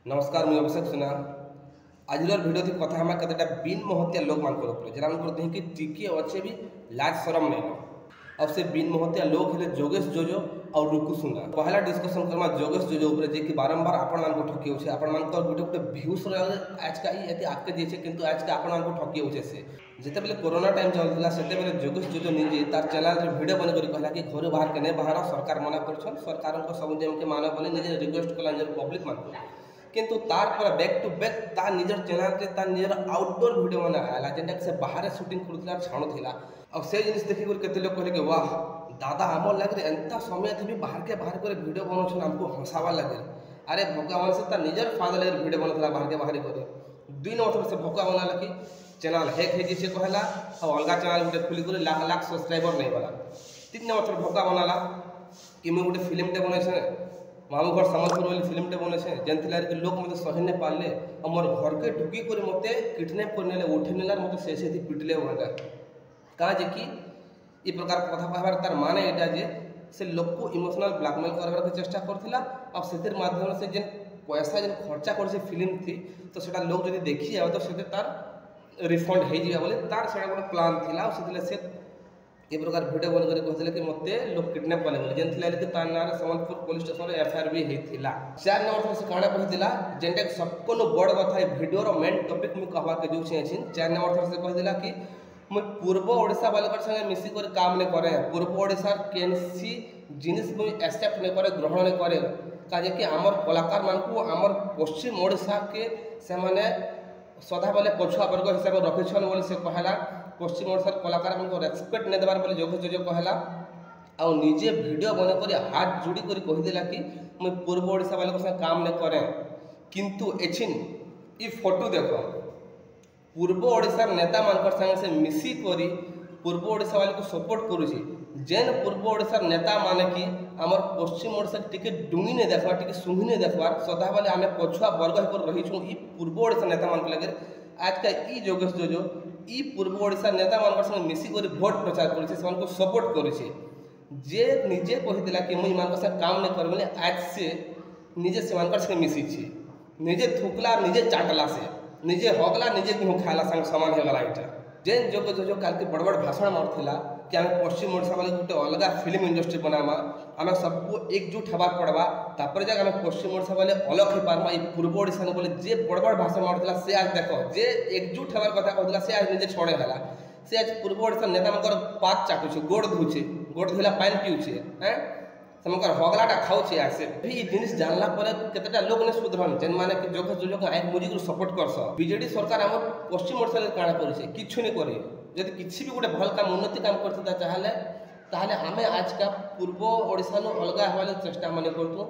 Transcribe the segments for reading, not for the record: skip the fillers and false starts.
नमस्कार मुझे अभिषेक सुना आज भिडियो थी कथा हमारे कतेटा बिन महतिया लोक मान जरा कि टिके अच्छे भी लाज शरम नहीं लो अब से बिन महतिया लोग हेले जोगेश जोजो और रुकु सुना पहला डिस्कसन करमा जोगेश जोजो ऊपर जे कि बारंबार आपण मान को ठकी होछे आपण मान तो गोटे गोटे व्यूज आज का एते आके जेछे किंतु आज का आपण मान को ठकी होछे से जेते बेले कोरोना टाइम चलथिला सेते बेले जोगेश जोजो निजे तार चैनल रे वीडियो बन करी कहला कि घर बाहर के ने बाहर सरकार मना करछन सरकार को सब जेम के मानव बने निजे रिक्वेस्ट कला निजे पब्लिक मान किंतु तार पर बैक टू बैक ता निजर चैनल रे ता निजर आउटडोर वीडियो बना आला जेंटा से बाहर शूटिंग करथिला छाणुथिला अब से जिनिस देखि कर केते लोग कहले कि वाह दादा हमर लागे एंता समय थे भी बाहर करे वीडियो बनौछन हमको हंसावा लागे अरे भगवान से ता निजर फादर लागे वीडियो बनथला बाहर करे दुई नंबर से भोका बनाला कि चैनल हैक हे जे कहला और अलगा चैनल गोटे खुली कर लाख लाख सब्सक्राइबर नहीं वाला तीन नंबर भोका बनाला कि मैं गोटे फिल्म टे बनैछे मामू घर समलपुर वाली फिल्म टे बने जेन लोग मत सही नहीं पारे और मोर घर के ढुकी कर मत किडनैप कर उठे नेला मत से पिटले होगा कहाँ जे कि ये प्रकार कथा कहबार तार माने एटा जे से लोक को इमोशनल ब्लैकमेल करबार चेष्टा करथिला और से माध्यम से जेन पैसा जेन खर्चा कर फिल्म थी तो सेटा लोग जब देखी जाए तो से तार रिफंड हो जाए बोले तार से गोटे प्लान थिला से ये प्रकार वीडियो बन कर कहते कि मते लोग किडनैप कले जेन कि तार नाम समलपुर पुलिस स्टेशन रे एफआईआर भी होता 4 नंबर से काଣା कहला जेनटा सबको बड़ कथा है वीडियो मेन टॉपिक मुझे कहवा के जो 4 नंबर से कहला कि मुझ पूर्व ओडिशा वाले संगे मिसिक काम नहीं करे पूर्व ओडिशा केनसी जिनिस मुझे एक्सेप्ट नहीं करे ग्रहण नहीं करे कहे कि आमर कलाकार मानक आमर पश्चिम ओडिशा के से माने सदा बेले पछुआ वर्ग हिसाब से रखिछन बोली से कहला पश्चिम ओडिशा कलाकार को रेस्पेक्ट नहीं देवार बोली जोगेश जोजो कहला आ निजे वीडियो बना कर हाथ जोड़ी कर कहीदेला कि मुझ पूर्व ओडिशा वाले संगे काम नहीं करे किंतु एछिन ई फोटो देखो पूर्व ओडिशा नेता मान संगे से मिसिक पूर्व ओडिशा वाले को सपोर्ट करुची जेन पूर्व ओडिशा नेता माने कि आमर पश्चिम ओडिशा टिके डुंगी नहीं देखबार टिके सुंगी नहीं देखबार सदा बेले आम पछुआ वर्ग होकर रही ई पूर्व ओडिशा नेता मान लगे आज का ई जोगेश जोजो ई पूर्व ओडिशा नेता मान संगे मिसिक भोट प्रचार कर सपोर्ट करुचे जे निजे कहीदेला कि मुझे मान संगे काम नहीं कर बोले आज से निजे से मिसी निजे थुकला निजे चाटला से निजे हगला निजे खाला संग सामान होगा यहाँ जेन जोगेश जोजो काल के बड़ बड़ भाषण मारला कि आम पश्चिम ओडिशा वाले गोटे अलग फिल्म इंडस्ट्री बनामा आम सबको एकजुट हबार पड़वा तापर जाक आम पश्चिम ओडिशा वाले अलग हो पार्मा ये पूर्व ओडिशा बोले जे बड़ बड़ भाषण मारला से आज देख जे एकजुट हबार कथा कहला से आज निजे छड़े है से आज पूर्व ओडिशा नेता मान पात चाटुचे गोड़ धुचे गोड़ धुला पानी पीऊे हैं से हगलाटा खाऊे आज से भी जिनिस जानला केतेटा लोग ने सुधरन जेन माने कि जोगेश जोजो को आइक मुझे सपोर्ट करस बीजेडी सरकार आम पश्चिम ओडिशा काଣା करे किछु नहीं करे जब किसी भी गोटे भल काम उन्नति काम करता ताहले आम आज का पूर्व ओडिशा अलग हवा चेष्टा मैंने करूँ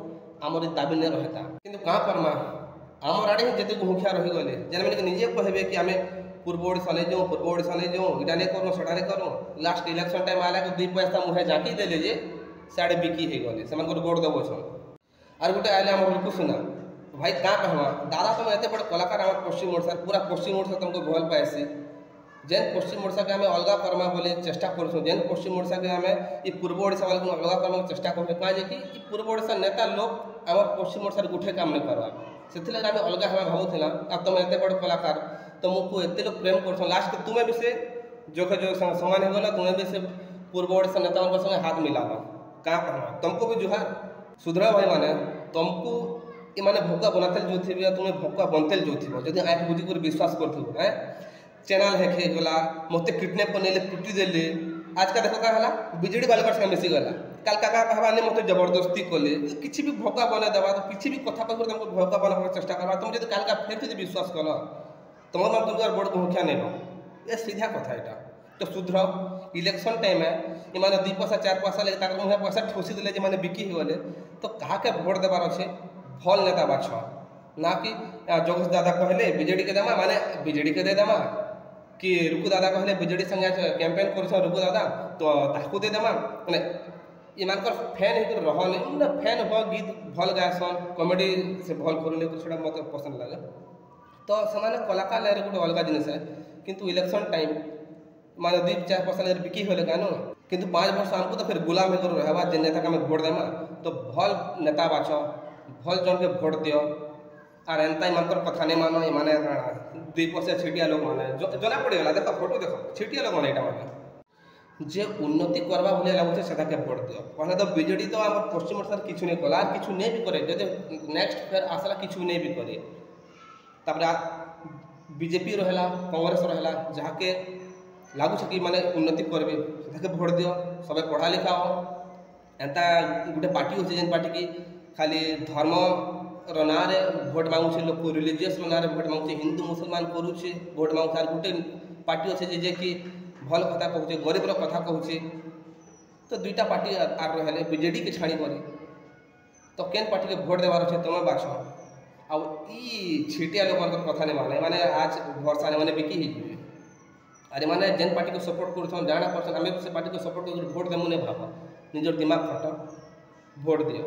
आमर दाबी नहीं रहता कि क्या करमा आमर आड़े ही जिते मुखिया रहीगले जेन मैंने निजे कहे कि आम पूर्व ओडिशा नहीं जाऊँ पूर्व ओडिशा नहीं जाऊँ इटा नहीं करूँ सेटा नहीं करूँ लास्ट इलेक्शन टाइम आला दुई पैसा मुहे झाँकी देले जे साढ़े बिकी हो गले से गोड़ दबछन आर गोटे आए आम रुकु सुना भाई क्या कहवा दादा तुम एत बड़ कलाकार आम पश्चिम ओडिशा पूरा पश्चिम ओडिशा तुमको भल पाएसी जेन पश्चिम ओडिशा के आम अलग करमा बोले चेष्टा कर जेन पश्चिम ओडिशा के आम ये पूर्व ओडिशा वाले अलग करमा चेष्टा कर कहे कि पूर्व ओडिशा नेता लोग आम पश्चिम ओडिशा गुठे काम नहीं करवा से आम अलग हमें भावुला अब तुम एत बड़ कलाकार तुमको एत लोग प्रेम कर लास्ट तुम्हें भी से जोगेश जो समान होगला तुम्हें भी से पूर्व ओडिशा नेता संगे हाथ मिलावा क्या कहना तुमको भी जुहार सुधरा भाई माने तुमको ये माने भोका बनाते जो थी तुम्हें भोका बनते जो थी जब आँख बुझी कर विश्वास कर चैनल हैक होगा मत किडनैप कर पिटी देले आज का देखो क्या बीजेडी वाले संगे मिसी गला काल का कहवा मत जबरदस्ती कले किसी भी भोका बना देवा तो किसी भी कथा पर तुमको भोका बना चेष्टा करवा तुम जब काल का फिर तुझे विश्वास कल तुम मान तुम बड़ मुखिया नहीं हो ये सीधा कथा यहाँ तो शुद्र इलेक्शन टाइम है इमाने 2 पैसा 4 पैसा लगे मुहे पैसा ठोसी देले मैंने बिकी होगले तो कहा के भोट देवार अच्छे भल नेता बाछ ना कि जोगेश दादा कहले बीजेडी के देमा माने बीजेडी के दे देमा कि रुकु दादा कहले बीजेडी संगे कैंपेन कर रुकु दादा तो ताकू दे देमा माने इन फैन हो रहने फैन हो गीत भल गायसन कॉमेडी से भल कर छोड़ा मत पसंद लगे तो से कलाकार लाइन गोटे अलग जिनिस है किंतु इलेक्शन टाइम माने 2-4 पैसा लगे बिकी होले कानो किंतु 5 वर्ष हमको तो फिर गुलाम होकर रहबा जे नेता के भोट देमा तो भल नेता बाछ भल जन के भोट दियो आर एंता इमानकर कथा नहीं मानो इमाने 2% छिटिया लोक माने जना पड़गला देख फोटो देख छिटिया लोक माने एटा माने जे उन्नति करवा भले लगुचे सेटा के भोट दियो पहले तो बीजेडी तो हम पश्चिम ओडिशा किछु नहीं कला किछु नहीं भी करे जदि नेक्स्ट फेर आसला किछु नहीं भी करे तापर बीजेपी रहला कांग्रेस रहला जहाँके लागू कि माने उन्नति करबे सेटा के भोट दियो सबे पढ़ा लिखा हो एंता गोटे पार्टी होचे जेन पार्टी की खाली धर्म रनारे भोट मांगुचे लोक रिलीजियस रनारे भोट मांगुचे हिंदू मुसलमान करूचे भोट मांगुचे आर गोटे पार्टी होचे जे कि भल कथा कहूचे गरीबर कथा कहूचे तो दुईटा पार्टी आर रहे बीजेडी के छाड़ी पड़े तो केन पार्टी के भोट देवार अच्छे तुम बाछ आ छिटिया लोक कथा नहीं माने माने आज भरसा नहीं माने बिकी ही अरे माने जेन पार्टी को सपोर्ट कर जाना पर्सन आम से पार्टी को सपोर्ट कर भोट देमु नहीं भाव निजर दिमाग खट भोट दियो।